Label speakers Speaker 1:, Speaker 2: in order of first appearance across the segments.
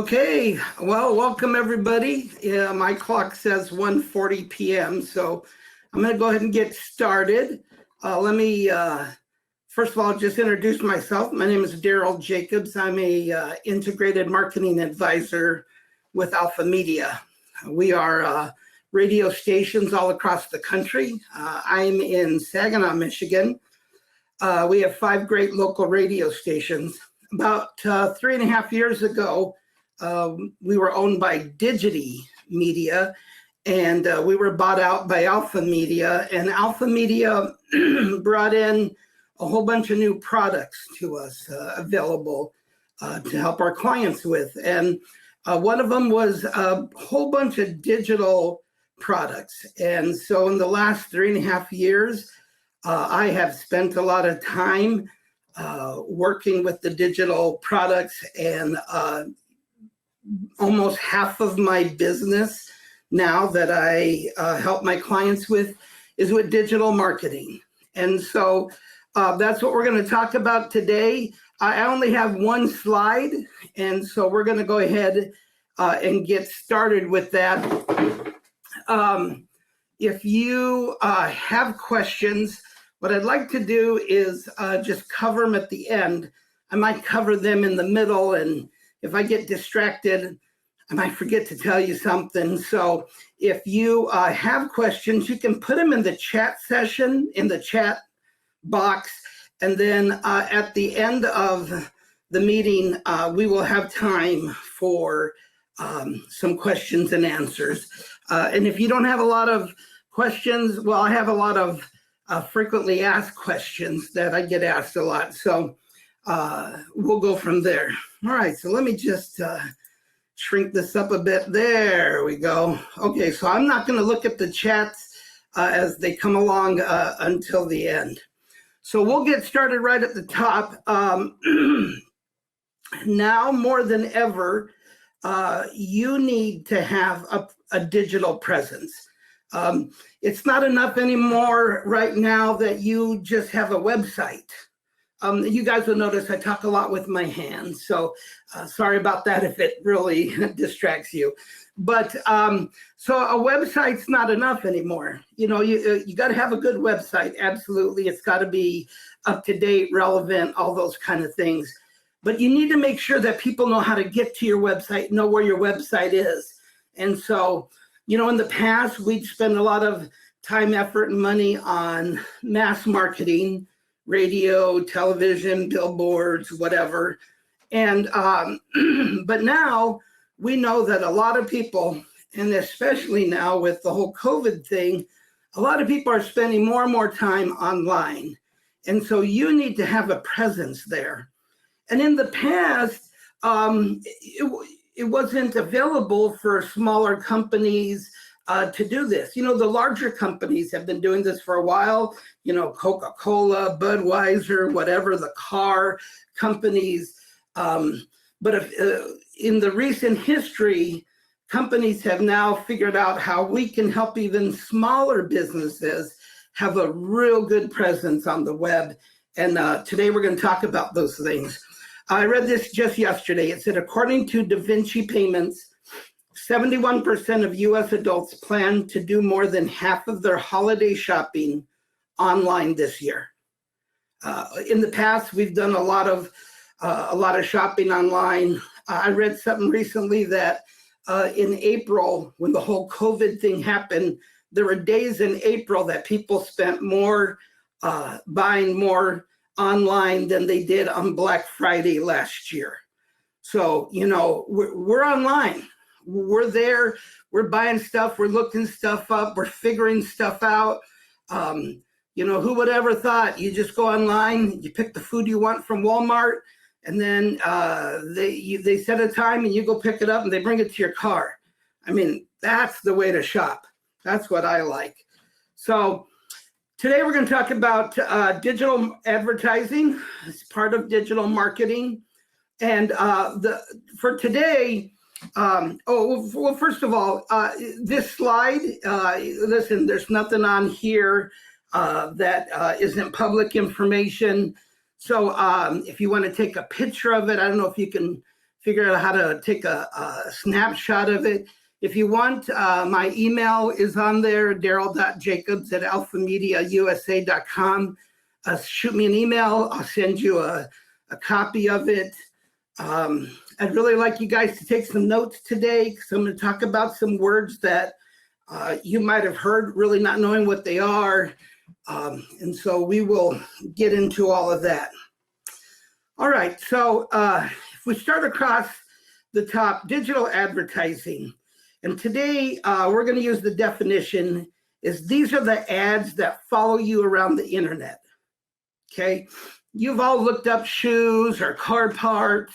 Speaker 1: Okay, well, welcome everybody. My clock says 1:40 p.m., so I'm going to go ahead and get started. Let me, first of all, just introduce myself. My name is Darrell.Jacobs. I'm a integrated marketing advisor with AlphaMedia. We are radio stations all across the country. I'm in Saginaw, Michigan. We have 5 great local radio stations. About 3.5 years ago, we were owned by Media, and we were bought out by AlphaMedia, and AlphaMedia brought in a whole bunch of new products to us available to help our clients with. And one of them was a whole bunch of digital products. And so in the last 3.5 years, I have spent a lot of time working with the digital products, and almost half of my business now that I help my clients with is with digital marketing. And so that's what we're going to talk about today. I only have one slide, and so we're going to go ahead and get started with that. If you have questions, what I'd like to do is just cover them at the end. I might cover them in the middle, and if I get distracted, I might forget to tell you something. So if you have questions, you can put them in the chat session, in the chat box, and then at the end of the meeting, we will have time for some questions and answers. And if you don't have a lot of questions, well, I have a lot of frequently asked questions that I get asked a lot. So we'll go from there. All right, so let me just shrink this up a bit. There we go. Okay, so I'm not going to look at the chats as they come along until the end. So we'll get started right at the top. Now more than ever, you need to have a digital presence. It's not enough anymore right now that you just have a website. You guys will notice I talk a lot with my hands, so sorry about that if it really distracts you. But so a website's not enough anymore. You know, you got to have a good website. Absolutely, it's got to be up to date, relevant, all those kind of things. But you need to make sure that people know how to get to your website, know where your website is. And so, you know, in the past, we'd spend a lot of time, effort, and money on mass marketing, radio, television, billboards, whatever. And but now we know that a lot of people, and especially now with the whole COVID thing, a lot of people are spending more and more time online. And so you need to have a presence there. And in the past, it wasn't available for smaller companies to do this. You know, the larger companies have been doing this for a while, you know, Coca-Cola, Budweiser, whatever, the car companies. But in the recent history, companies have now figured out how we can help even smaller businesses have a real good presence on the web. And today we're going to talk about those things. I read this just yesterday. It said, according to Da Vinci Payments, 71% of U.S. adults plan to do more than half of their holiday shopping online this year. In the past, we've done a lot of shopping online. I read something recently that in April, when the whole COVID thing happened, there were days in April that people spent more buying more online than they did on Black Friday last year. So, you know, we're online. We're there. We're buying stuff. We're looking stuff up. We're figuring stuff out. You know, who would ever thought you just go online, you pick the food you want from Walmart, and then they set a time and you go pick it up and they bring it to your car. I mean, that's the way to shop. That's what I like. So today we're going to talk about digital advertising as part of digital marketing. And for today, well, first of all, this slide, listen, there's nothing on here that isn't public information. So if you want to take a picture of it, I don't know if you can figure out how to take a snapshot of it. If you want, my email is on there, Darrell.Jacobs at AlphaMediaUSA.com. Shoot me an email. I'll send you a copy of it. I'd really like you guys to take some notes today, because I'm going to talk about some words that you might have heard, really not knowing what they are. And so we will get into all of that. All right, so if we start across the top, digital advertising. And today we're going to use the definition is these are the ads that follow you around the internet. Okay, you've all looked up shoes or car parts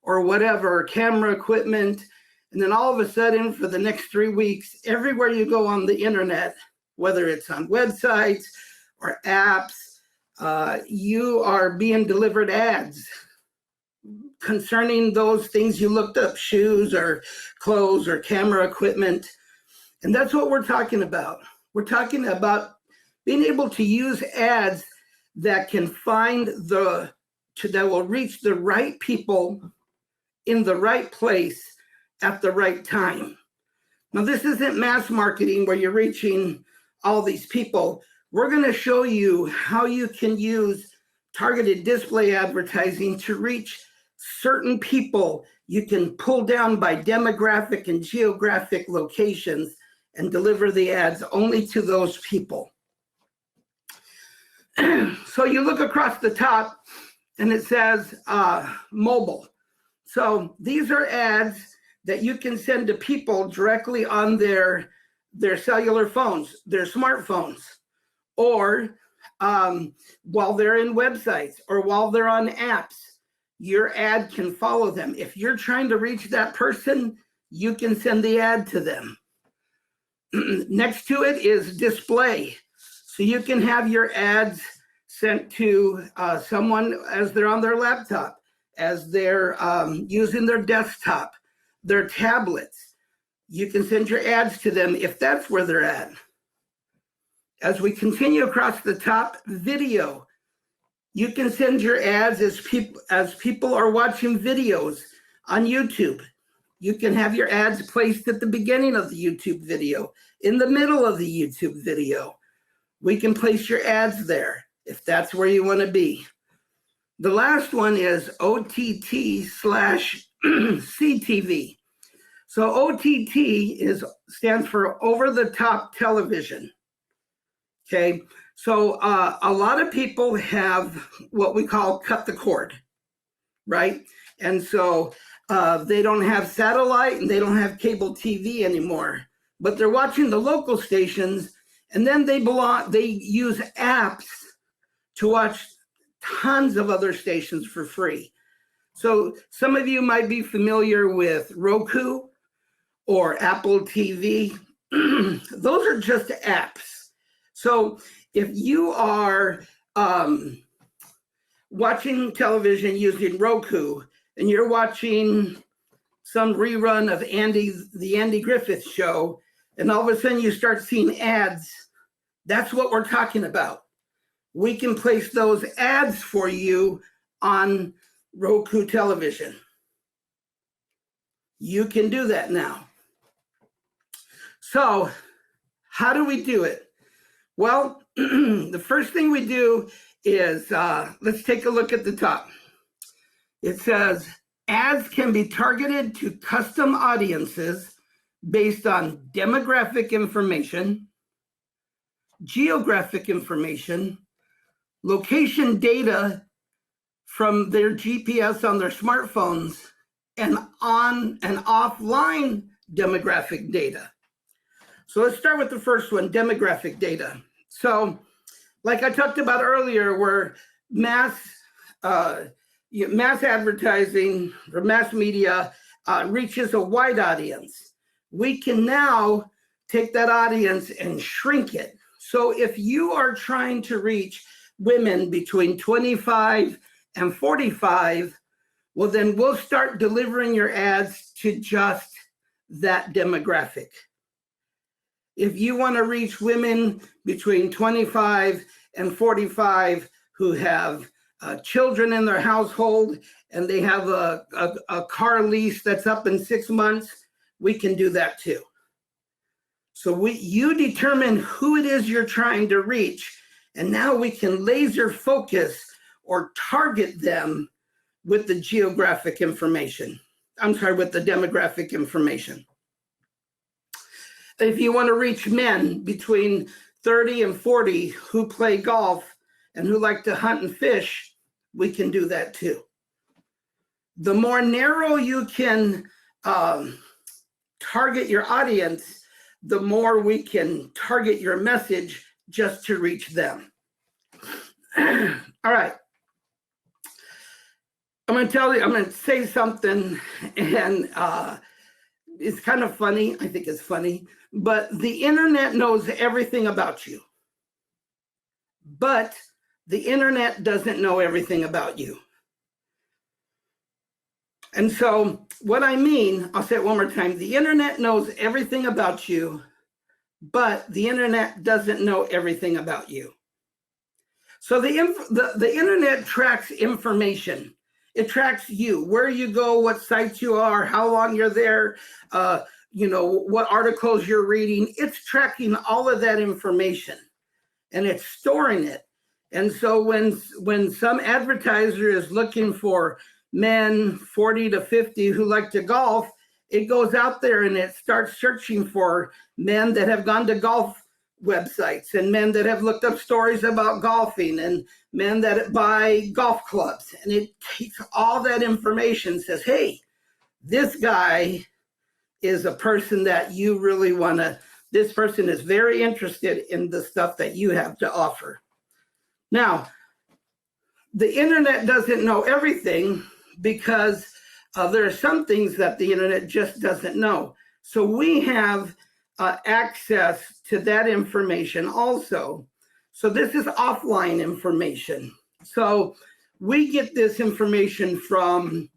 Speaker 1: or whatever, camera equipment, and then all of a sudden for the next 3 weeks, everywhere you go on the internet, whether it's on websites or apps, you are being delivered ads concerning those things you looked up, shoes or clothes or camera equipment. And that's what we're talking about. We're talking about being able to use ads that can find that will reach the right people in the right place at the right time. Now, this isn't mass marketing where you're reaching all these people. We're going to show you how you can use targeted display advertising to reach certain people. You can pull down by demographic and geographic locations and deliver the ads only to those people. So you look across the top and it says mobile. So these are ads that you can send to people directly on their cellular phones, their smartphones, or while they're in websites or while they're on apps. Your ad can follow them. If you're trying to reach that person, you can send the ad to them. Next to it is display. So you can have your ads sent to someone as they're on their laptop, as they're using their desktop, their tablets. You can send your ads to them if that's where they're at. As we continue across the top, video. You can send your ads as people are watching videos on YouTube. You can have your ads placed at the beginning of the YouTube video, in the middle of the YouTube video. We can place your ads there if that's where you want to be. The last one is OTT/CTV. So OTT stands for over-the-top television. Okay, so a lot of people have what we call cut the cord, right? And so they don't have satellite and they don't have cable TV anymore, but they're watching the local stations, and then they use apps to watch tons of other stations for free. So some of you might be familiar with Roku or Apple TV. Those are just apps. So if you are watching television using Roku and you're watching some rerun of the Andy Griffith Show, and all of a sudden you start seeing ads, that's what we're talking about. We can place those ads for you on Roku television. You can do that now. So how do we do it? Well, the first thing we do is, let's take a look at the top. It says, ads can be targeted to custom audiences based on demographic information, geographic information, location data from their GPS on their smartphones, and on and offline demographic data. So let's start with the first one, demographic data. So like I talked about earlier, where mass advertising or mass media reaches a wide audience, we can now take that audience and shrink it. So if you are trying to reach women between 25 and 45, well, then we'll start delivering your ads to just that demographic. If you want to reach women between 25 and 45 who have children in their household and they have a car lease that's up in 6 months, we can do that too. So you determine who it is you're trying to reach, and now we can laser focus or target them with the geographic information. I'm sorry, with the demographic information. If you want to reach men between 30 and 40 who play golf and who like to hunt and fish, we can do that too. The more narrow you can target your audience, the more we can target your message just to reach them. All right. I'm going to say something, and it's kind of funny. I think it's funny, but the internet knows everything about you. But the internet doesn't know everything about you. And so what I mean, I'll say it one more time. The internet knows everything about you, but the internet doesn't know everything about you. So the internet tracks information. It tracks you, where you go, what sites you are, how long you're there, what articles you're reading. It's tracking all of that information and it's storing it. And so when some advertiser is looking for men 40 to 50 who like to golf, it goes out there and it starts searching for men that have gone to golf websites and men that have looked up stories about golfing and men that buy golf clubs. And it takes all that information and says, hey, this guy is a person that you really want to, this person is very interested in the stuff that you have to offer. Now, the internet doesn't know everything because there are some things that the internet just doesn't know. So we have access to that information also. So this is offline information. So we get this information from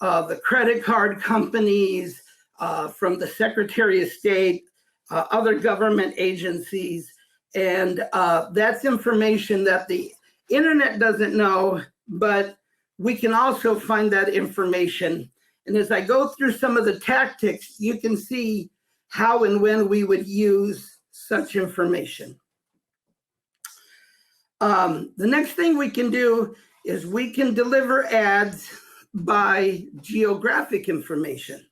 Speaker 1: the credit card companies, from the Secretary of State, other government agencies, and that's information that the internet doesn't know, but we can also find that information. And as I go through some of the tactics, you can see how and when we would use such information. The next thing we can do is we can deliver ads by geographic information.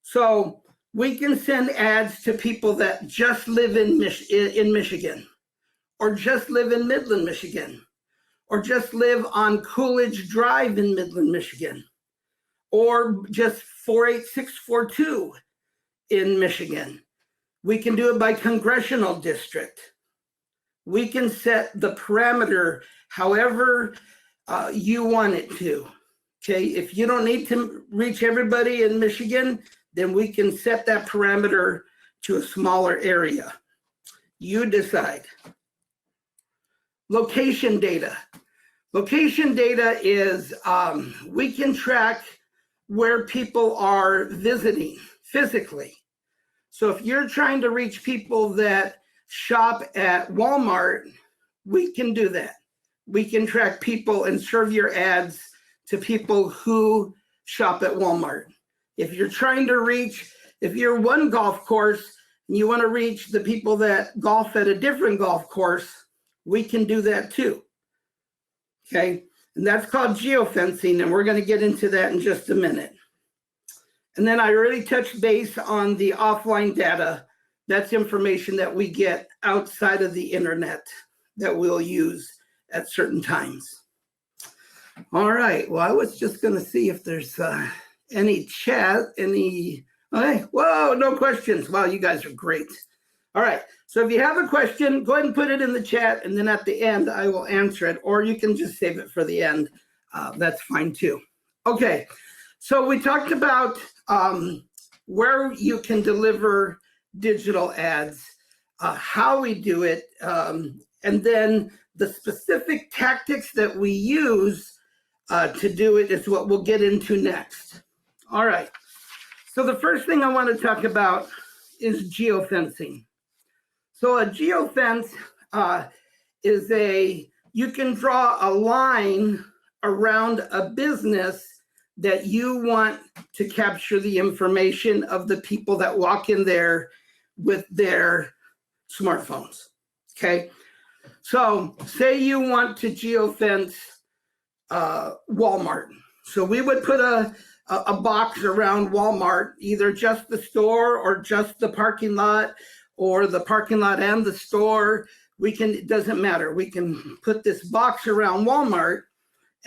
Speaker 1: So we can send ads to people that just live in Michigan, or just live in Midland, Michigan, or just live on Coolidge Drive in Midland, Michigan, or just 48642 in Michigan. We can do it by congressional district. We can set the parameter however you want it to. Okay, if you don't need to reach everybody in Michigan, then we can set that parameter to a smaller area. You decide. Location data. Location data is, we can track where people are visiting physically. So if you're trying to reach people that shop at Walmart, we can do that. We can track people and serve your ads to people who shop at Walmart. If you're trying to reach, if you're one golf course and you want to reach the people that golf at a different golf course, we can do that too. Okay, and that's called geofencing, and we're going to get into that in just a minute. And then I already touched base on the offline data. That's information that we get outside of the internet that we'll use at certain times. All right, well, I was just going to see if there's any chat, okay, whoa, no questions. Wow, you guys are great. All right, so if you have a question, go ahead and put it in the chat, and then at the end, I will answer it, or you can just save it for the end. That's fine too. Okay, so we talked about where you can deliver digital ads, how we do it, and then the specific tactics that we use to do it is what we'll get into next. All right, so the first thing I want to talk about is geofencing. So a geofence is a you can draw a line around a business that you want to capture the information of the people that walk in there with their smartphones, okay? So say you want to geofence Walmart. So we would put a box around Walmart, either just the store or just the parking lot, or the parking lot and the store. It doesn't matter. We can put this box around Walmart,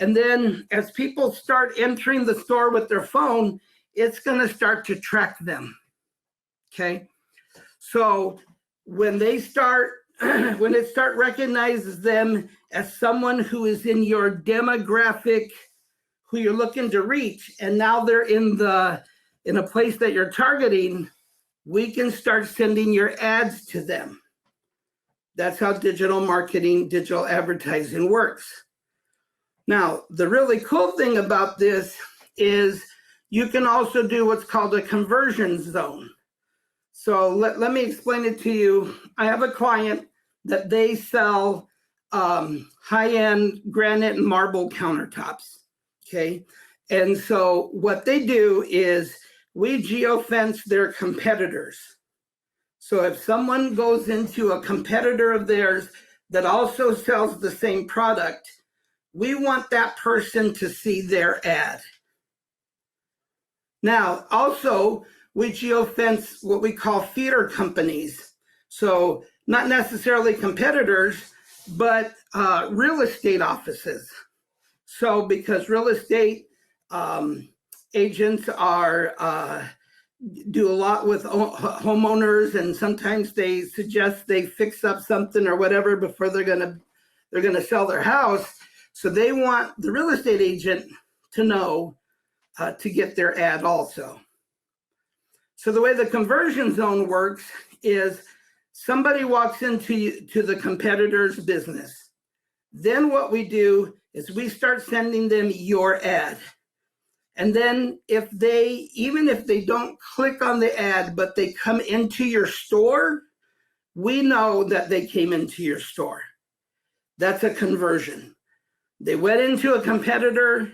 Speaker 1: and then as people start entering the store with their phone, it's going to start to track them, okay? So when it recognizes them as someone who is in your demographic, who you're looking to reach, and now they're in a place that you're targeting, we can start sending your ads to them. That's how digital marketing, digital advertising works. Now, the really cool thing about this is you can also do what's called a conversion zone. So let me explain it to you. I have a client that they sell high-end granite and marble countertops, okay? And so what they do is we geofence their competitors. So if someone goes into a competitor of theirs that also sells the same product, we want that person to see their ad. Now, also, we geofence what we call feeder companies. So not necessarily competitors, but real estate offices. So because real estate agents do a lot with homeowners, and sometimes they suggest they fix up something or whatever before they're gonna sell their house. So they want the real estate agent to know to get their ad also. So the way the conversion zone works is somebody walks into the competitor's business. Then what we do is we start sending them your ad. And then even if they don't click on the ad, but they come into your store, we know that they came into your store. That's a conversion. They went into a competitor,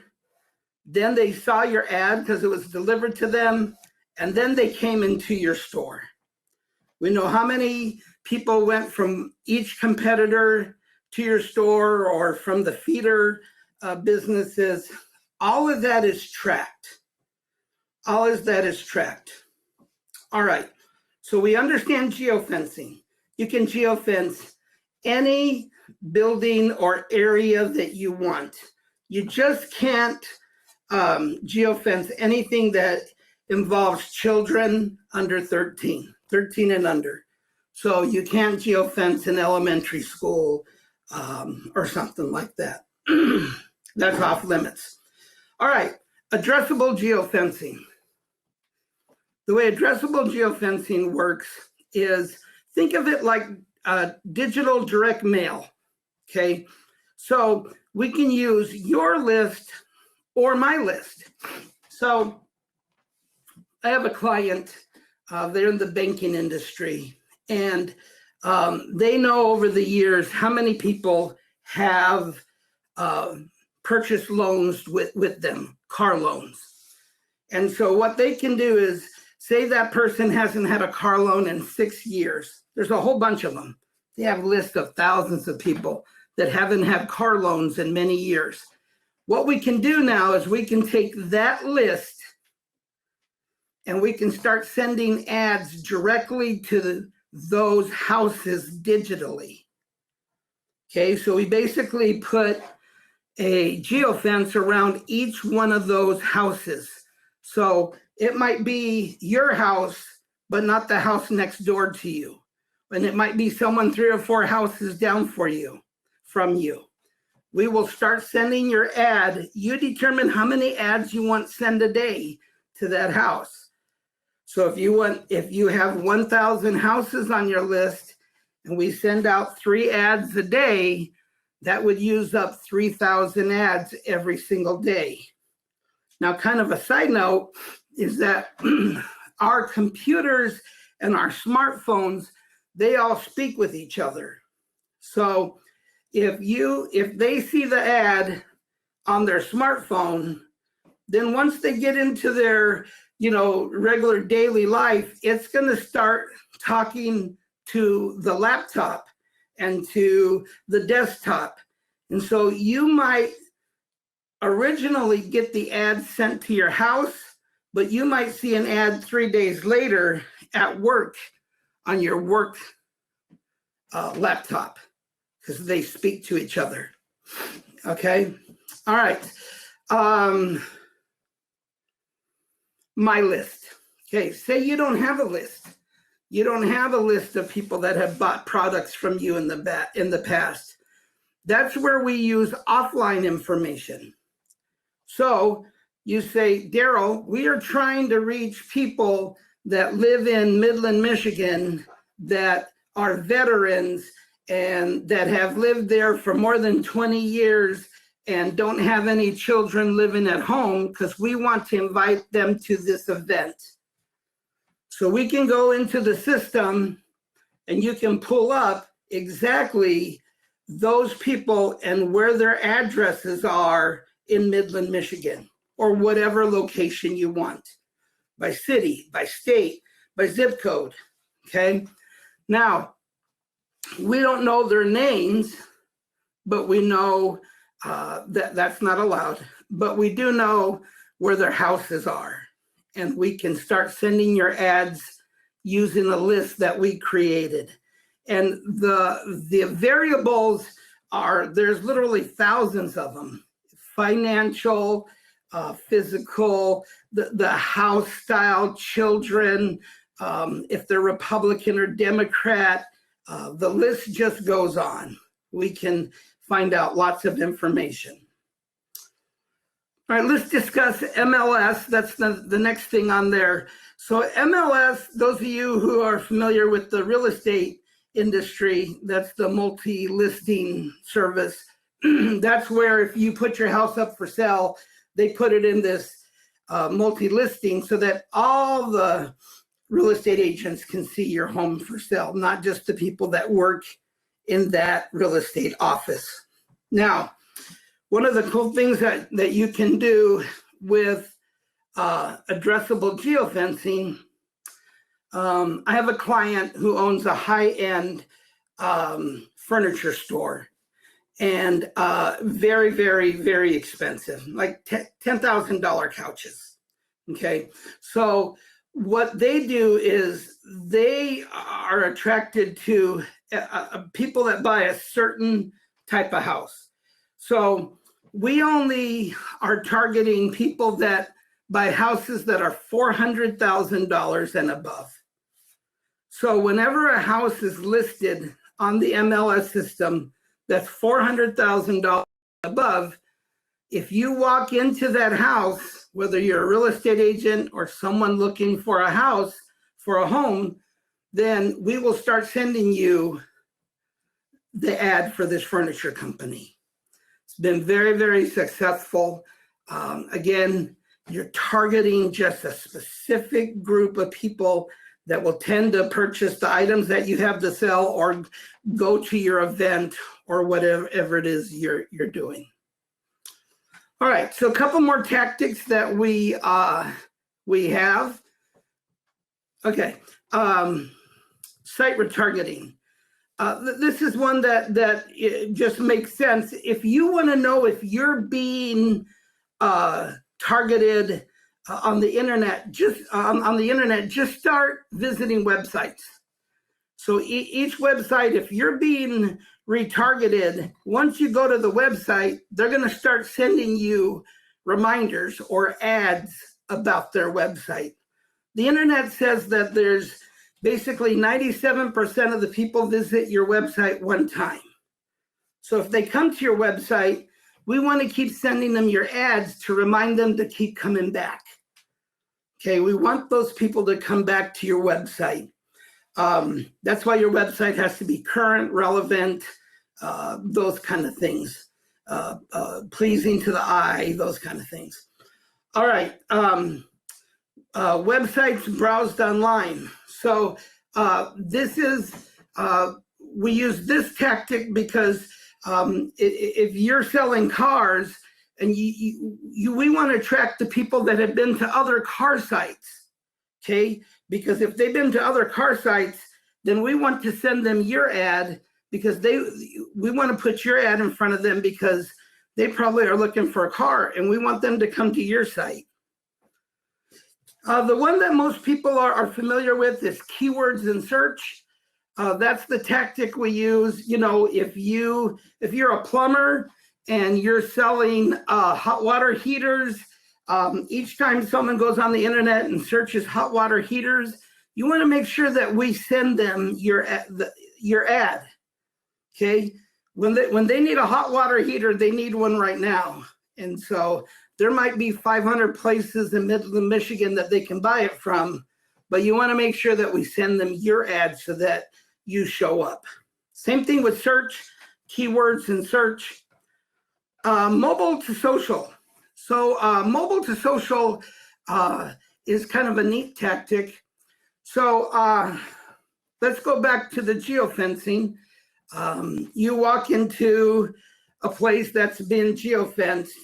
Speaker 1: then they saw your ad because it was delivered to them, and then they came into your store. We know how many people went from each competitor to your store or from the feeder businesses. All of that is tracked. All of that is tracked. All right, so we understand geofencing. You can geofence any building or area that you want. You just can't geofence anything that involves children under 13 and under. So you can't geofence an elementary school or something like that. That's off limits. All right, addressable geofencing. The way addressable geofencing works is, think of it like digital direct mail, okay? So we can use your list or my list. So I have a client, they're in the banking industry, and they know over the years how many people have purchased loans with them, car loans. And so what they can do is, say that person hasn't had a car loan in 6 years. There's a whole bunch of them. They have a list of thousands of people that haven't had car loans in many years. What we can do now is we can take that list and we can start sending ads directly to those houses digitally. Okay, so we basically put a geofence around each one of those houses. So it might be your house, but not the house next door to you. And it might be someone 3 or 4 houses down from you. We will start sending your ad. You determine how many ads you want to send a day to that house. So if you have 1,000 houses on your list and we send out 3 ads a day, that would use up 3,000 ads every single day. Now, kind of a side note is that our computers and our smartphones, they all speak with each other. So if they see the ad on their smartphone, then once they get into their, regular daily life, it's going to start talking to the laptop and to the desktop. And so you might originally get the ad sent to your house, but you might see an ad 3 days later at work on your work laptop, because they speak to each other. Okay. All right. My list. Okay. Say you don't have a list. You don't have a list of people that have bought products from you in the past. That's where we use offline information. So you say, Darrell, we are trying to reach people that live in Midland, Michigan, that are veterans and that have lived there for more than 20 years and don't have any children living at home, because we want to invite them to this event. So we can go into the system and you can pull up exactly those people and where their addresses are in Midland, Michigan, or whatever location you want, by city, by state, by zip code. Okay. Now, we don't know their names, but we know that that's not allowed. But we do know where their houses are. And we can start sending your ads using a list that we created. And the variables are, there's literally thousands of them. Financial, physical, the house style, children, if they're Republican or Democrat, the list just goes on. We can find out lots of information. All right, let's discuss MLS. That's the next thing on there. So MLS, those of you who are familiar with the real estate industry, that's the multi-listing service. That's where if you put your house up for sale, they put it in this multi-listing so that all the real estate agents can see your home for sale, not just the people that work in that real estate office. Now, one of the cool things that you can do with addressable geofencing, I have a client who owns a high-end furniture store, and very, very, very expensive, like $10,000 couches. Okay, so what they do is they are attracted to people that buy a certain type of house. So we only are targeting people that buy houses that are $400,000 and above. So whenever a house is listed on the MLS system that's $400,000 above, if you walk into that house, whether you're a real estate agent or someone looking for a house, for a home, then we will start sending you the ad for this furniture company. It's been very, very successful. Again, you're targeting just a specific group of people that will tend to purchase the items that you have to sell or go to your event or whatever it is you're doing. All right, so a couple more tactics that we have. Okay, site retargeting. This is one that just makes sense. If you want to know if you're being targeted on the internet, just start visiting websites. So each website, if you're being retargeted, once you go to the website, they're going to start sending you reminders or ads about their website. The internet says that there's basically 97% of the people visit your website one time. So if they come to your website, we want to keep sending them your ads to remind them to keep coming back. Okay, we want those people to come back to your website. That's why your website has to be current, relevant, those kind of things, pleasing to the eye, those kind of things. All right, websites browsed online. So this is, we use this tactic because If you're selling cars and we want to attract the people that have been to other car sites, okay? Because if they've been to other car sites, then we want to send them your ad because we want to put your ad in front of them because they probably are looking for a car and we want them to come to your site. The one that most people are familiar with is keywords in search. That's the tactic we use. You know, if you're a plumber and you're selling hot water heaters, each time someone goes on the internet and searches hot water heaters, you want to make sure that we send them your ad. Okay, when they need a hot water heater, they need one right now, and so there might be 500 places in Midland, Michigan that they can buy it from, but you want to make sure that we send them your ad so that you show up. Same thing with search, keywords in search. Mobile to social. So mobile to social is kind of a neat tactic. So let's go back to the geofencing. You walk into a place that's been geofenced,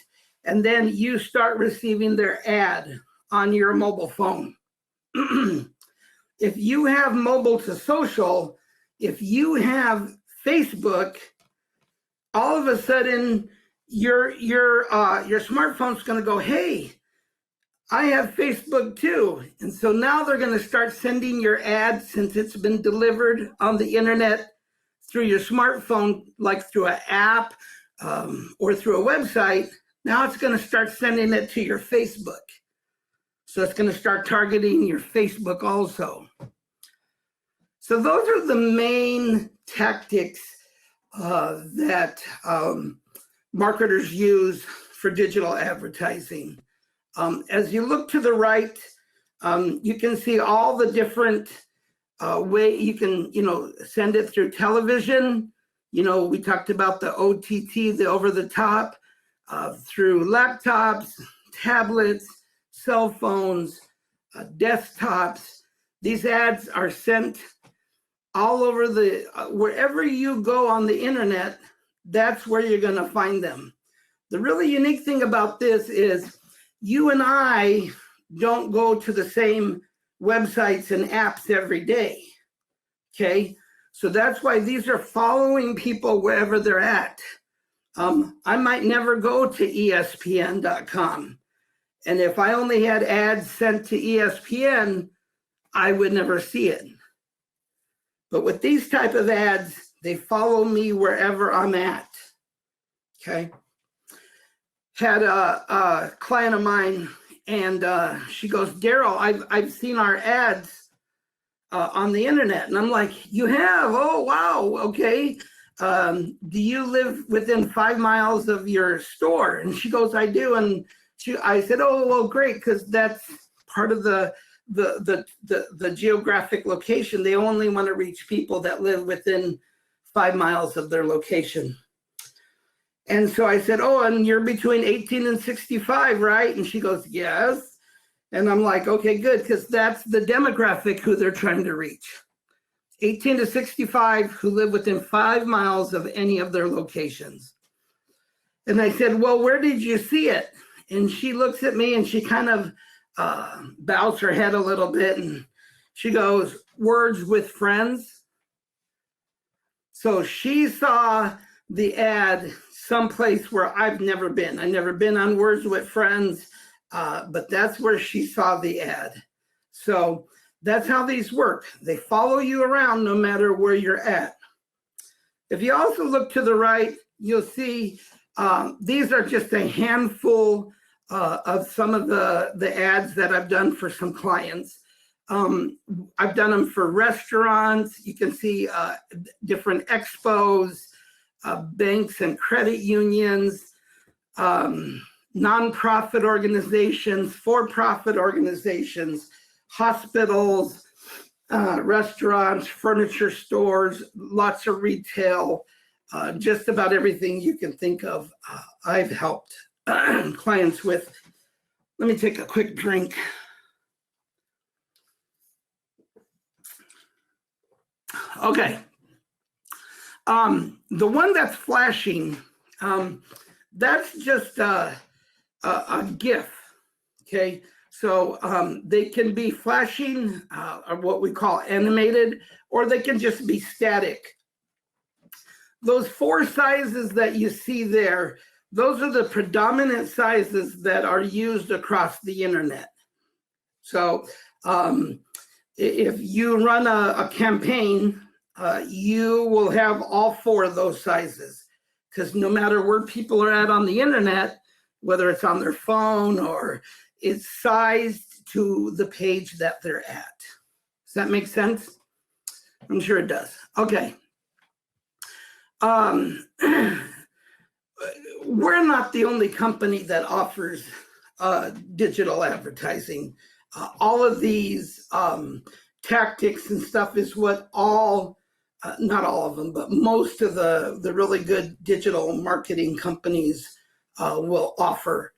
Speaker 1: and then you start receiving their ad on your mobile phone. If you have mobile to social, if you have Facebook, all of a sudden your smartphone's going to go, hey, I have Facebook too. And so now they're going to start sending your ad, since it's been delivered on the internet through your smartphone, like through an app or through a website. Now it's going to start sending it to your Facebook. So it's going to start targeting your Facebook also. So those are the main tactics that marketers use for digital advertising. As you look to the right, you can see all the different ways you can, send it through television. We talked about the OTT, the over the top, through laptops, tablets, cell phones, desktops. These ads are sent all over wherever you go on the internet, that's where you're going to find them. The really unique thing about this is you and I don't go to the same websites and apps every day, okay? So that's why these are following people wherever they're at. I might never go to ESPN.com. And if I only had ads sent to ESPN, I would never see it. But with these type of ads, they follow me wherever I'm at, okay? Had a client of mine, and she goes, Darrell, I've seen our ads on the internet. And I'm like, you have? Oh, wow, okay. Do you live within 5 miles of your store? And she goes, I do. And I said, oh, well, great, because that's part of the geographic location. They only want to reach people that live within 5 miles of their location. And so I said, oh, and you're between 18 and 65, right? And she goes, yes. And I'm like, okay, good, because that's the demographic who they're trying to reach. 18 to 65 who live within 5 miles of any of their locations. And I said, well, where did you see it? And she looks at me and she kind of bows her head a little bit, and she goes, Words with Friends. So she saw the ad someplace where I've never been. I've never been on Words with Friends, but that's where she saw the ad. So that's how these work. They follow you around no matter where you're at. If you also look to the right, you'll see these are just a handful of some of the ads that I've done for some clients. I've done them for restaurants. You can see different expos, banks and credit unions, nonprofit organizations, for-profit organizations, hospitals, restaurants, furniture stores, lots of retail, just about everything you can think of. I've helped clients with. Let me take a quick drink. Okay. The one that's flashing, that's just a GIF, okay? So they can be flashing, or what we call animated, or they can just be static. Those 4 sizes that you see there, those are the predominant sizes that are used across the internet. So if you run a campaign, you will have all 4 of those sizes, because no matter where people are at on the internet, whether it's on their phone or it's sized to the page that they're at. Does that make sense? I'm sure it does. Okay. We're not the only company that offers digital advertising. All of these tactics and stuff is what all, not all of them, but most of the really good digital marketing companies will offer.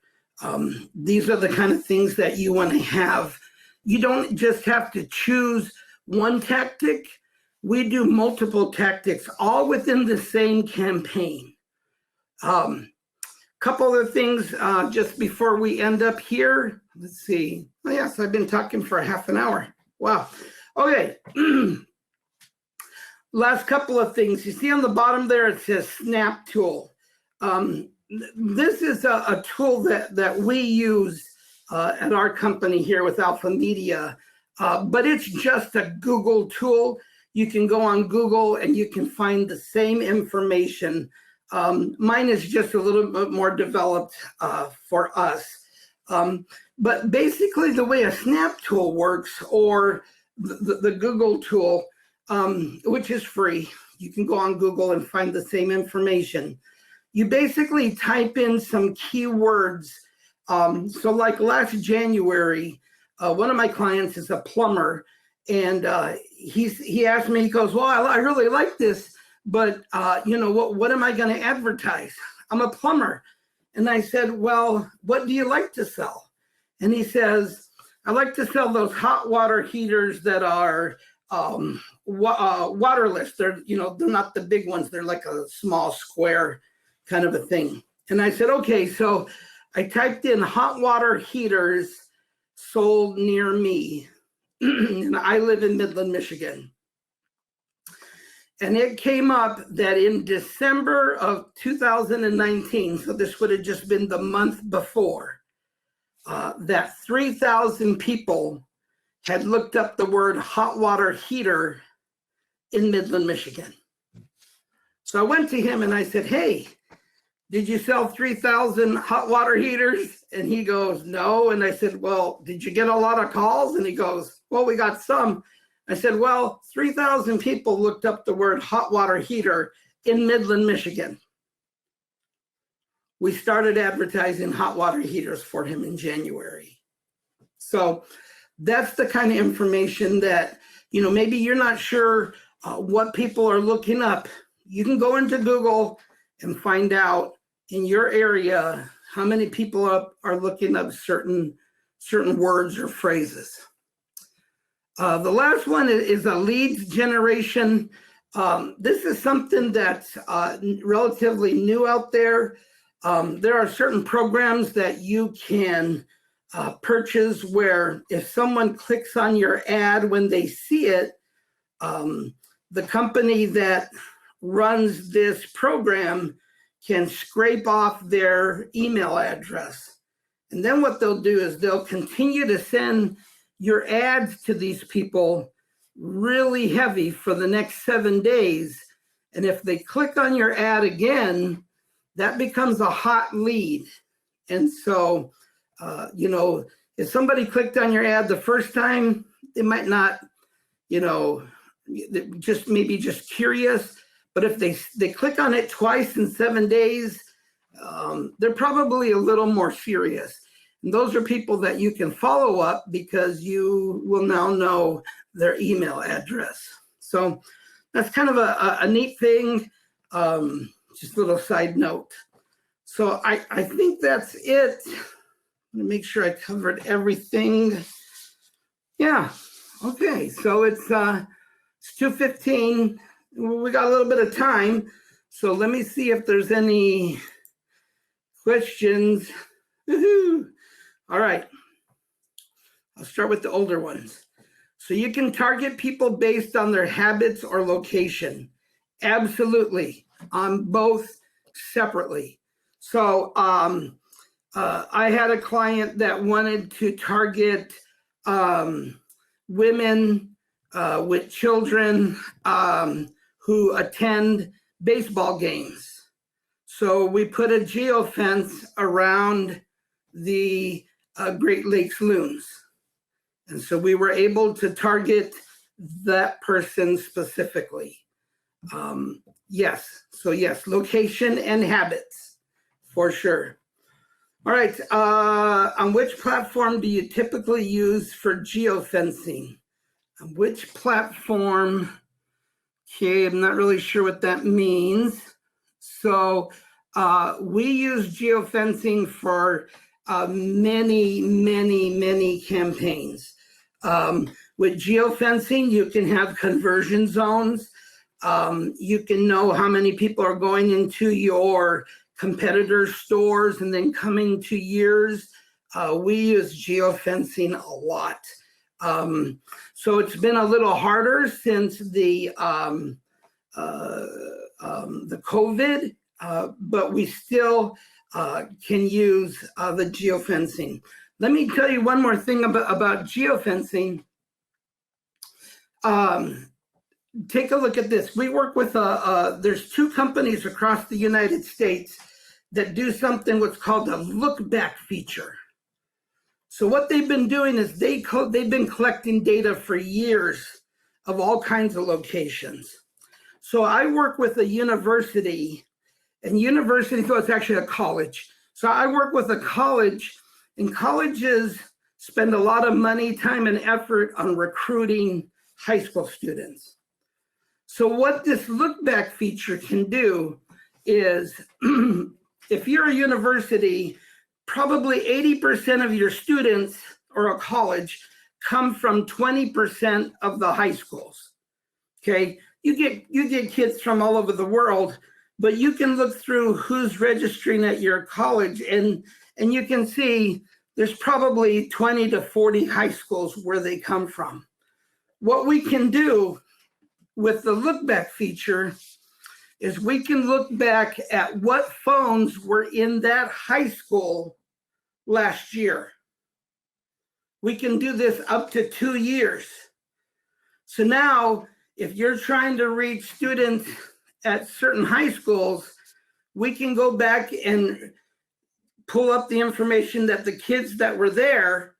Speaker 1: These are the kind of things that you want to have. You don't just have to choose one tactic. We do multiple tactics, all within the same campaign. Couple other things just before we end up here. Let's see. Oh, yes, I've been talking for half an hour. Wow. Okay. Last couple of things. You see on the bottom there, it says Snap Tool. This is a tool that we use at our company here with AlphaMedia, but it's just a Google tool. You can go on Google and you can find the same information. Mine is just a little bit more developed for us. But basically the way a Snap tool works, or the Google tool, which is free, you can go on Google and find the same information. You basically type in some keywords. So like last January, one of my clients is a plumber, and he asked me, he goes, well, I really like this, but you know, what am I going to advertise? I'm a plumber. And I said, well, what do you like to sell? And he says, I like to sell those hot water heaters that are waterless. They're, you know, they're not the big ones. They're like a small square kind of a thing. And I said, okay. So I typed in hot water heaters sold near me. And I live in Midland, Michigan. And it came up that in December of 2019, so this would have just been the month before, that 3,000 people had looked up the word hot water heater in Midland, Michigan. So I went to him and I said, hey, did you sell 3,000 hot water heaters? And he goes, no. And I said, well, did you get a lot of calls? And he goes, well, we got some. I said, well, 3,000 people looked up the word hot water heater in Midland, Michigan. We started advertising hot water heaters for him in January. So that's the kind of information that, you know, maybe you're not sure what people are looking up. You can go into Google and find out in your area how many people are looking up certain words or phrases. The last one is a leads generation. This is something that's relatively new out there. There are certain programs that you can purchase where if someone clicks on your ad when they see it, the company that runs this program can scrape off their email address. And then what they'll do is they'll continue to send your ads to these people really heavy for the next 7 days. And if they click on your ad again, that becomes a hot lead. And so, you know, if somebody clicked on your ad the first time, they might not, you know, just maybe just curious. But if they click on it twice in 7 days, they're probably a little more serious. And those are people that you can follow up because you will now know their email address. So that's kind of a neat thing, just a little side note. So I think that's it. Let me make sure I covered everything. Yeah, okay, so it's 2:15. We got a little bit of time, so let me see if there's any questions. Woohoo! All right, I'll start with the older ones. So you can target people based on their habits or location. Absolutely, on both separately. So I had a client that wanted to target women with children who attend baseball games. So we put a geofence around the Great Lakes loons. And so we were able to target that person specifically. Yes, so yes, location and habits, for sure. All right, on which platform do you typically use for geofencing? On which platform? Okay, I'm not really sure what that means. So we use geofencing for many campaigns. With geofencing, you can have conversion zones. You can know how many people are going into your competitor stores and then coming to yours. We use geofencing a lot. So it's been a little harder since the COVID, but we still can use the geofencing. Let me tell you one more thing about geofencing. Take a look at this. We work with, there's 2 companies across the United States that do something what's called a look back feature. So what they've been doing is they've been collecting data for years of all kinds of locations. So I work with a university, and university, so it's actually a college. So I work with a college, and colleges spend a lot of money, time, and effort on recruiting high school students. So what this look back feature can do is, if you're a university, probably 80% of your students or a college come from 20% of the high schools. Okay, you get kids from all over the world, but you can look through who's registering at your college, and you can see there's probably 20 to 40 high schools where they come from. What we can do with the look back feature is we can look back at what phones were in that high school last year. We can do this up to 2 years. So now, if you're trying to reach students at certain high schools, we can go back and pull up the information that the kids that were there,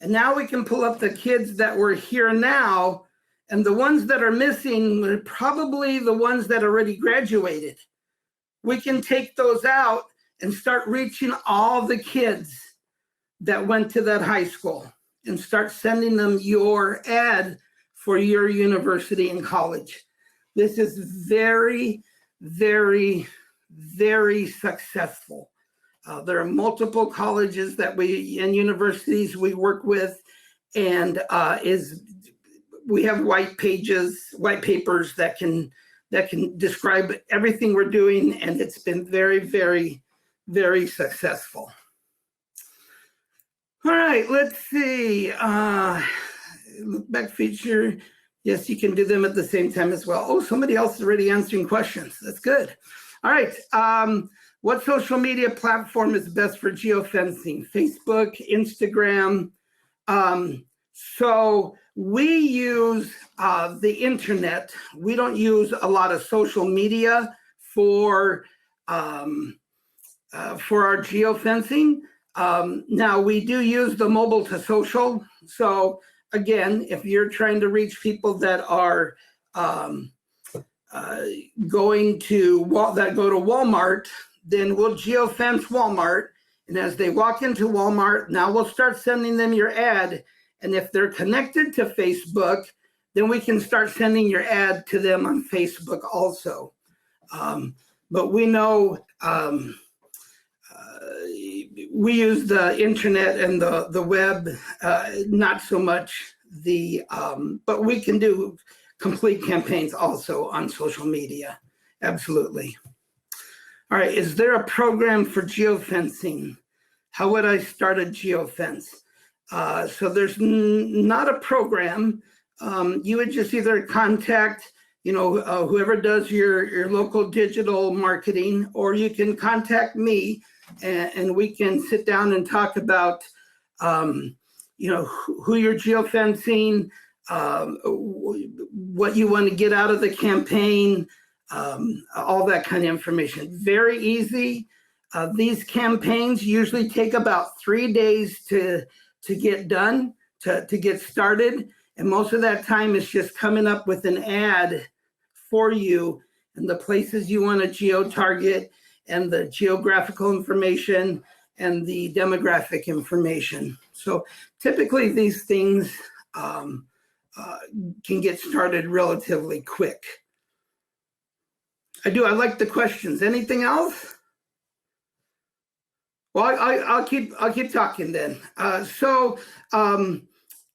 Speaker 1: and now we can pull up the kids that were here now, and the ones that are missing are probably the ones that already graduated. We can take those out and start reaching all the kids that went to that high school and start sending them your ad for your university and college. This is very successful. There are multiple colleges that and universities we work with, and we have white papers that can describe everything we're doing, and it's been very successful. All right, let's see. Look back feature. Yes, you can do them at the same time as well. Oh, somebody else is already answering questions. That's good. All right. What social media platform is best for geofencing? Facebook, Instagram. So we use the internet. We don't use a lot of social media for our geofencing. Now we do use the mobile to social. So again, if you're trying to reach people that are go to Walmart, then we'll geofence Walmart. And as they walk into Walmart, now we'll start sending them your ad. And if they're connected to Facebook, then we can start sending your ad to them on Facebook also. But we know we use the internet and the web, not so much but we can do complete campaigns also on social media. Absolutely. All right, is there a program for geofencing? How would I start a geofence? So there's not a program. You would just either contact, whoever does your local digital marketing, or you can contact me and we can sit down and talk about, who you're geofencing, what you want to get out of the campaign, all that kind of information. Very easy. These campaigns usually take about 3 days to get done, to get started. And most of that time is just coming up with an ad for you and the places you want to geo-target and the geographical information and the demographic information. So typically these things can get started relatively quick. I like the questions. Anything else? Well, I'll keep talking then. So a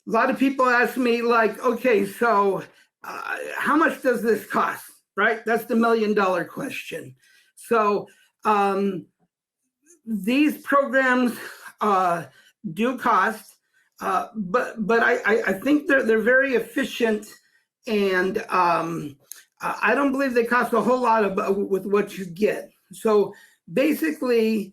Speaker 1: lot of people ask me, like, okay, so how much does this cost, right? That's the $1 million question. So these programs do cost, but I think they're very efficient, and I don't believe they cost a whole lot with what you get. So basically,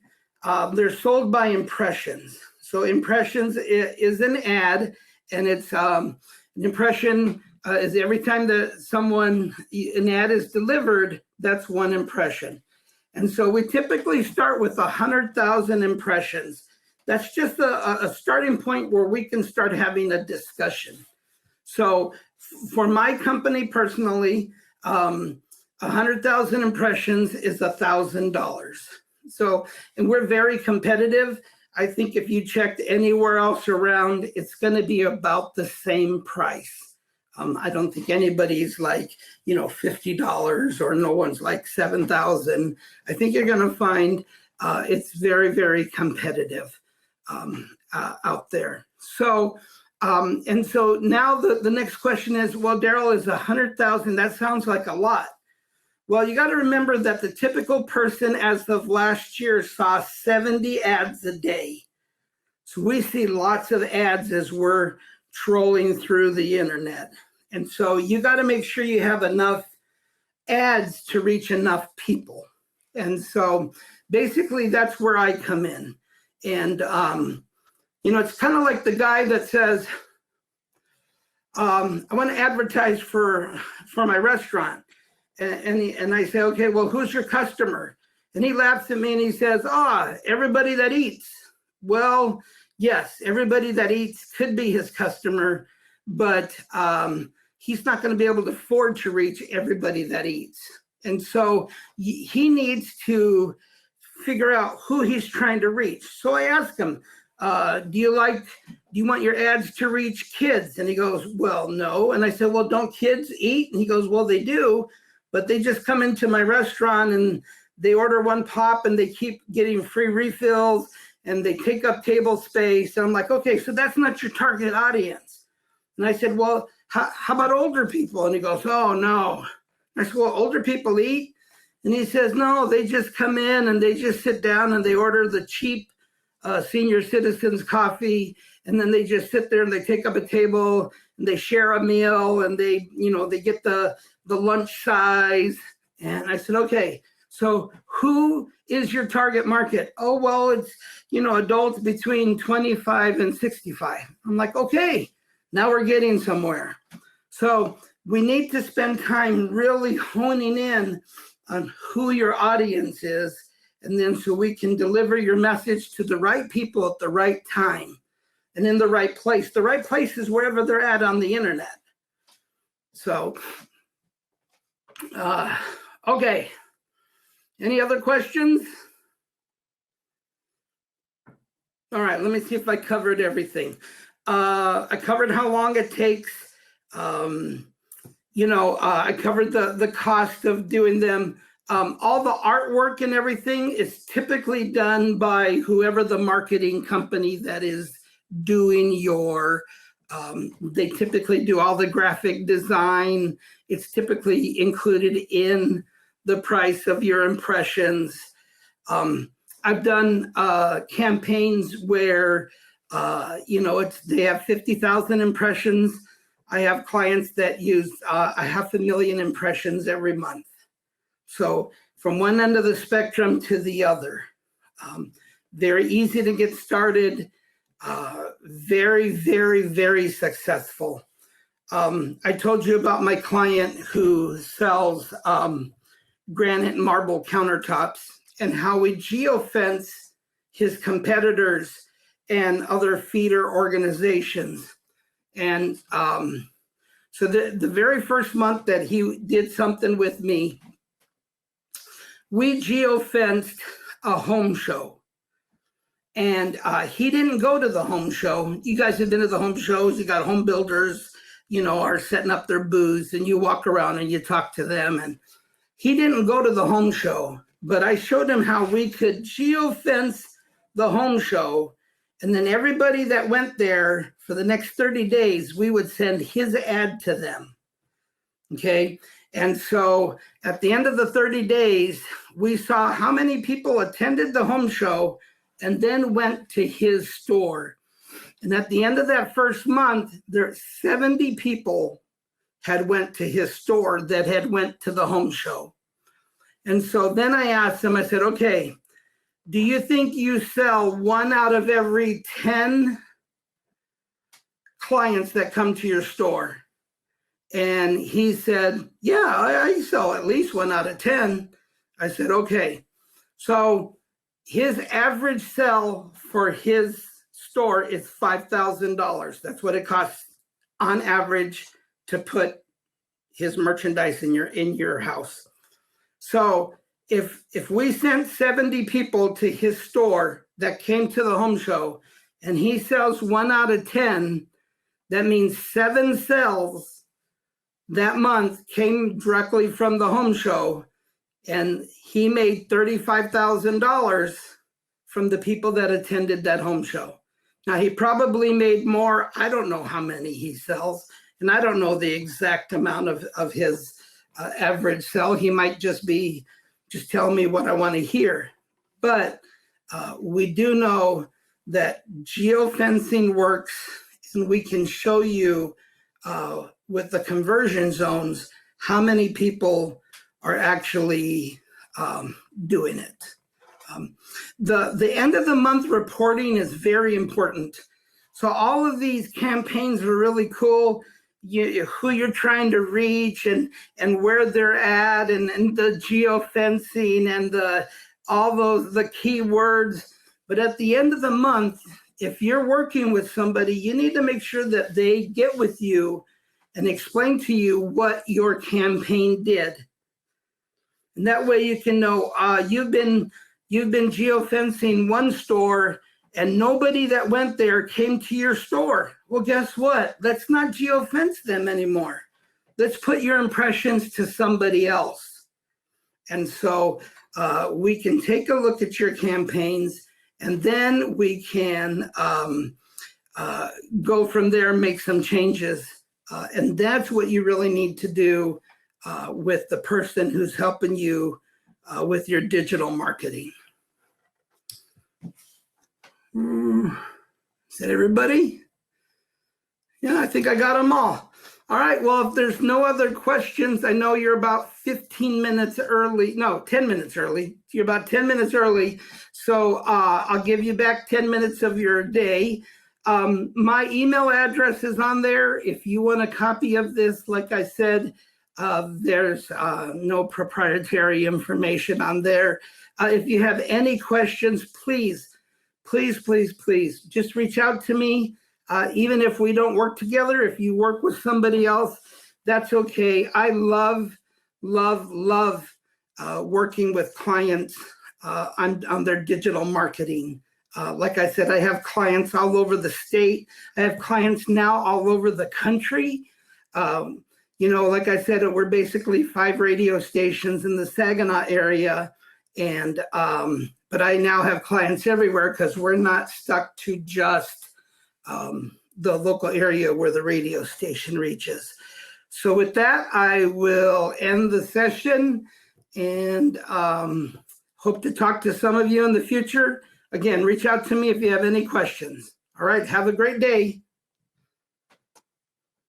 Speaker 1: they're sold by impressions. So impressions is an ad, and it's an impression is every time that an ad is delivered, that's one impression. And so we typically start with 100,000 impressions. That's just a starting point where we can start having a discussion. So for my company personally, 100,000 impressions is $1,000. So, and we're very competitive. I think if you checked anywhere else around, it's going to be about the same price. I don't think anybody's like, $50, or no one's like 7,000. I think you're going to find it's very, very competitive out there. So, and so now the next question is, well, Darrell, is 100,000, that sounds like a lot. Well, you got to remember that the typical person as of last year saw 70 ads a day. So we see lots of ads as we're trolling through the internet. And so you got to make sure you have enough ads to reach enough people. And so basically that's where I come in. And, it's kind of like the guy that says, I want to advertise for my restaurant. And I say, okay, well, who's your customer? And he laughs at me and he says, everybody that eats. Well, yes, everybody that eats could be his customer, but he's not going to be able to afford to reach everybody that eats. And so he needs to figure out who he's trying to reach. So I ask him, do you want your ads to reach kids? And he goes, well, no. And I said, well, don't kids eat? And he goes, well, they do, but they just come into my restaurant and they order one pop and they keep getting free refills and they take up table space. And I'm like, okay, so that's not your target audience. And I said, well, how about older people? And he goes, oh, no. I said, well, older people eat? And he says, no, they just come in and they just sit down and they order the cheap senior citizens coffee. And then they just sit there and they take up a table and they share a meal and they get the lunch size. And I said, okay, so who is your target market? Oh, well, it's, adults between 25 and 65. I'm like, okay, now we're getting somewhere. So we need to spend time really honing in on who your audience is, and then so we can deliver your message to the right people at the right time and in the right place. The right place is wherever they're at on the internet. So, okay. Any other questions? All right, let me see if I covered everything. I covered how long it takes. I covered the cost of doing them. All the artwork and everything is typically done by whoever the marketing company that is doing your They typically do all the graphic design. It's typically included in the price of your impressions. I've done campaigns where, they have 50,000 impressions. I have clients that use 500,000 impressions every month. So from one end of the spectrum to the other. Very easy to get started. Very, very, very successful. I told you about my client who sells granite and marble countertops and how we geofence his competitors and other feeder organizations. And so the very first month that he did something with me, we geofenced a home show. And he didn't go to the home show. You guys have been to the home shows. You got home builders, are setting up their booths, and you walk around and you talk to them. And he didn't go to the home show, but I showed him how we could geofence the home show. And then everybody that went there for the next 30 days, we would send his ad to them. Okay. And so at the end of the 30 days, we saw how many people attended the home show and then went to his store. And at the end of that first month, 70 people had went to his store that had went to the home show. And so then I asked him, I said, okay, do you think you sell 1 out of every 10 clients that come to your store? And he said, yeah, I sell at least 1 out of 10. I said, okay. So his average sell for his store is $5,000. That's what it costs on average to put his merchandise in your house. So if we sent 70 people to his store that came to the home show and he sells 1 out of 10, that means 7 sales that month came directly from the home show. And he made $35,000 from the people that attended that home show. Now, he probably made more. I don't know how many he sells, and I don't know the exact amount of his average sell. He might just tell me what I want to hear. But we do know that geofencing works, and we can show you with the conversion zones how many people are actually doing it. The end of the month reporting is very important. So all of these campaigns are really cool. Who you're trying to reach and where they're at and the geofencing and all the keywords. But at the end of the month, if you're working with somebody, you need to make sure that they get with you and explain to you what your campaign did. And that way you can know you've been geofencing one store and nobody that went there came to your store. Well, guess what? Let's not geofence them anymore. Let's put your impressions to somebody else. And so we can take a look at your campaigns, and then we can go from there and make some changes. And that's what you really need to do with the person who's helping you with your digital marketing. Is that everybody? Yeah, I think I got them all. All right, well, if there's no other questions, I know you're about 15 minutes early. No, 10 minutes early. You're about 10 minutes early. So I'll give you back 10 minutes of your day. My email address is on there. If you want a copy of this, like I said, there's no proprietary information on there. If you have any questions, please just reach out to me. Even if we don't work together, if you work with somebody else, that's okay. I love working with clients on their digital marketing. Like I said, I have clients all over the state. I have clients now all over the country. Like I said, we're basically 5 radio stations in the Saginaw area. And but I now have clients everywhere because we're not stuck to just the local area where the radio station reaches. So with that, I will end the session and hope to talk to some of you in the future. Again, reach out to me if you have any questions. All right, have a great day.